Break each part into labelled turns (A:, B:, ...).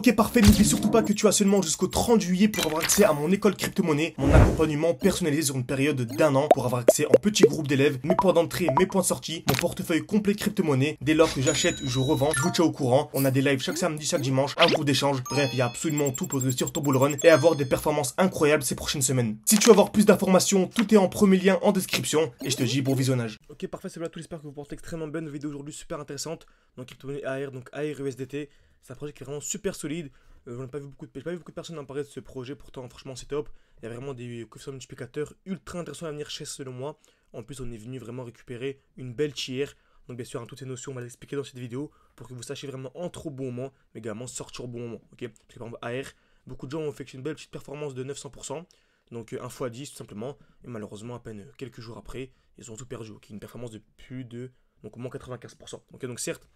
A: Ok, parfait, n'oublie surtout pas que tu as seulement jusqu'au 30 juillet pour avoir accès à mon école crypto-monnaie, mon accompagnement personnalisé sur une période d'un an pour avoir accès en petit groupe d'élèves, mes points d'entrée, mes points de sortie, mon portefeuille complet crypto-monnaie. Dès lors que j'achète ou je revends, je vous tiens au courant. On a des lives chaque samedi, chaque dimanche, un groupe d'échange. Bref, il y a absolument tout pour réussir ton bull run et avoir des performances incroyables ces prochaines semaines. Si tu veux avoir plus d'informations, tout est en premier lien en description et je te dis bon visionnage. Ok, parfait, c'est là tout, j'espère que vous portez extrêmement bien. Une vidéo aujourd'hui super intéressante. Donc crypto-monnaie AR, donc AR USDT. C'est un projet qui est vraiment super solide. J'ai pas vu beaucoup de personnes en parler de ce projet, pourtant franchement c'est top. Il y a vraiment des coefficients multiplicateurs ultra intéressants à venir chez selon moi. En plus on est venu vraiment récupérer une belle tier. Donc bien sûr, toutes ces notions on va les expliquer dans cette vidéo pour que vous sachiez vraiment entrer au bon moment, mais également sortir au bon moment. Ok, parce que par exemple AR, beaucoup de gens ont fait une belle petite performance de 900%. Donc 1 x 10 tout simplement. Et malheureusement à peine quelques jours après, ils ont tout perdu. Ok, une performance de plus de, donc au moins 95%. Ok, donc certes,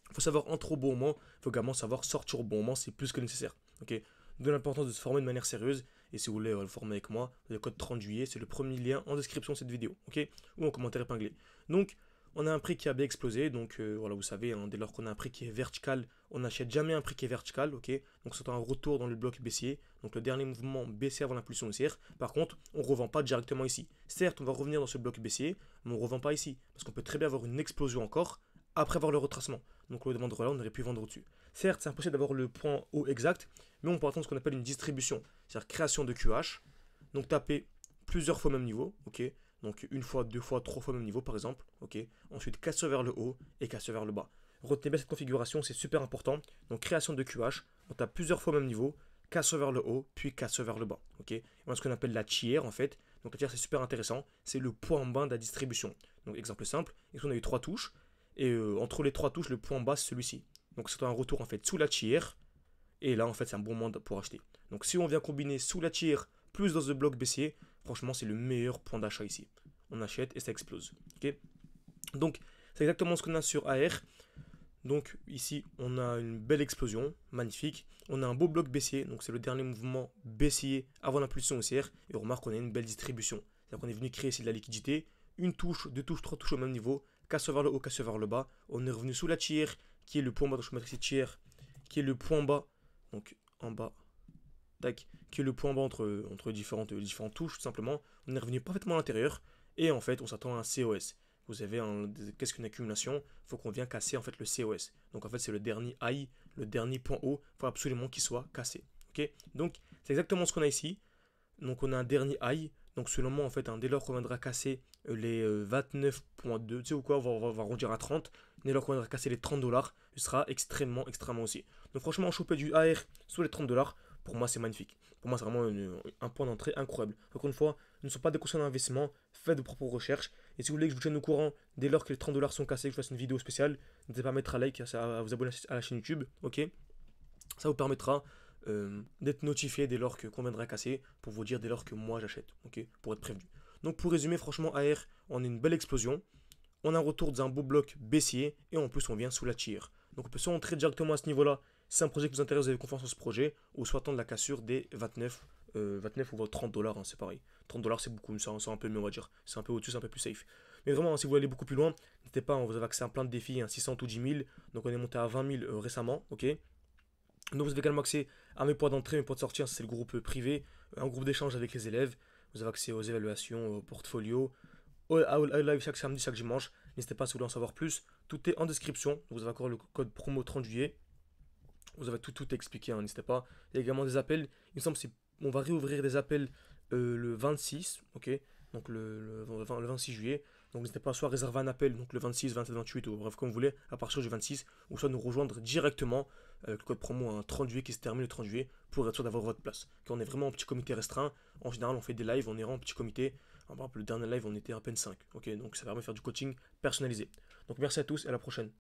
A: il faut savoir entrer au bon moment, il faut également savoir sortir au bon moment, c'est plus que nécessaire. Ok, de l'importance de se former de manière sérieuse. Et si vous voulez le former avec moi, le code 30 juillet, c'est le premier lien en description de cette vidéo. Ok, ou en commentaire épinglé. Donc, on a un prix qui a bien explosé. Donc, voilà, vous savez, hein, dès lors qu'on a un prix qui est vertical, on n'achète jamais un prix qui est vertical. Ok, donc c'est un retour dans le bloc baissier. Donc, le dernier mouvement baissier avant l'impulsion haussière. Par contre, on ne revend pas directement ici. Certes, on va revenir dans ce bloc baissier, mais on ne revend pas ici. Parce qu'on peut très bien avoir une explosion encore après avoir le retracement. Donc au lieu de vendre là, on aurait pu vendre au-dessus. Certes, c'est impossible d'avoir le point haut exact, mais on peut attendre ce qu'on appelle une distribution, c'est-à-dire création de QH. Donc taper plusieurs fois au même niveau, ok. Donc une fois, deux fois, trois fois au même niveau par exemple, ok. Ensuite cassure vers le haut et cassure vers le bas. Retenez bien cette configuration, c'est super important. Donc création de QH, on tape plusieurs fois au même niveau, cassure vers le haut, puis cassure vers le bas, ok. On a ce qu'on appelle la tier en fait. Donc la tier c'est super intéressant, c'est le point en bas de la distribution. Donc exemple simple, ici on a eu trois touches. Et entre les trois touches, le point bas, c'est celui-ci. Donc c'est un retour en fait sous la tier. Et là, en fait, c'est un bon moment pour acheter. Donc si on vient combiner sous la tier plus dans ce bloc baissier, franchement, c'est le meilleur point d'achat ici. On achète et ça explose. Okay, donc c'est exactement ce qu'on a sur AR. Donc ici, on a une belle explosion, magnifique. On a un beau bloc baissier, donc c'est le dernier mouvement baissier avant l'impulsion haussière. Et on remarque qu'on a une belle distribution. C'est-à-dire qu'on est venu créer ici de la liquidité. Une touche, deux touches, trois touches au même niveau. Casse vers le haut, casse vers le bas. On est revenu sous la tier, qui est le point bas. Donc je vais mettre ici tier, qui est le point bas. Donc en bas, tac, qui est le point bas entre différentes touches, tout simplement. On est revenu parfaitement à l'intérieur. Et en fait, on s'attend à un COS. Vous avez qu'est-ce qu'une accumulation? Il faut qu'on vienne casser en fait le COS. Donc en fait, c'est le dernier high, le dernier point haut. Il faut absolument qu'il soit cassé. Ok, donc c'est exactement ce qu'on a ici. Donc on a un dernier high. Donc selon moi, en fait, dès lors qu'on viendra casser les 29.2, tu sais ou quoi, on va arrondir à 30. Dès lors qu'on viendra casser les 30 $, ce sera extrêmement aussi. Donc franchement, choper du AR sous les 30 $, pour moi, c'est magnifique. Pour moi, c'est vraiment un point d'entrée incroyable. Encore une fois, ne sont pas des conseils d'investissement, faites vos propres recherches. Et si vous voulez que je vous tienne au courant, dès lors que les 30 $ sont cassés, que je fasse une vidéo spéciale, n'hésitez pas à mettre un like, à vous abonner à la chaîne YouTube, ok. Ça vous permettra d'être notifié dès lors qu'on viendra casser, pour vous dire dès lors que moi j'achète, ok, pour être prévenu. Donc pour résumer, franchement, AR, on a une belle explosion, on a un retour d'un beau bloc baissier, et en plus on vient sous la tier. Donc on peut soit entrer directement à ce niveau-là, si c'est un projet qui vous intéresse, vous avez confiance en ce projet, ou soit attendre la cassure des 29 ou 30 $, hein, c'est pareil. 30 $ c'est beaucoup, c'est un peu mieux on va dire, c'est un peu au-dessus, c'est un peu plus safe. Mais vraiment, si vous voulez aller beaucoup plus loin, n'hésitez pas, vous avez accès à plein de défis, hein, 600 ou 10 000, donc on est monté à 20 000 récemment, ok. Donc vous avez également accès à mes points d'entrée, mes points de sortie, c'est le groupe privé, un groupe d'échange avec les élèves. Vous avez accès aux évaluations, au portfolio, au live chaque samedi, chaque dimanche. N'hésitez pas si vous voulez en savoir plus. Tout est en description. Vous avez encore le code promo 30 juillet. Vous avez tout expliqué, hein, n'hésitez pas. Il y a également des appels. Il me semble qu'on va réouvrir des appels le 26, ok. Donc le 26 juillet. Donc n'hésitez pas soit à réserver un appel, donc le 26, 27, 28, ou bref comme vous voulez, à partir du 26, ou soit nous rejoindre directement avec le code promo 30 juillet qui se termine le 30 juillet pour être sûr d'avoir votre place. Quand on est vraiment en petit comité restreint, en général on fait des lives, on est en petit comité. Par exemple, le dernier live on était à peine 5, ok. Donc ça permet de faire du coaching personnalisé. Donc merci à tous et à la prochaine.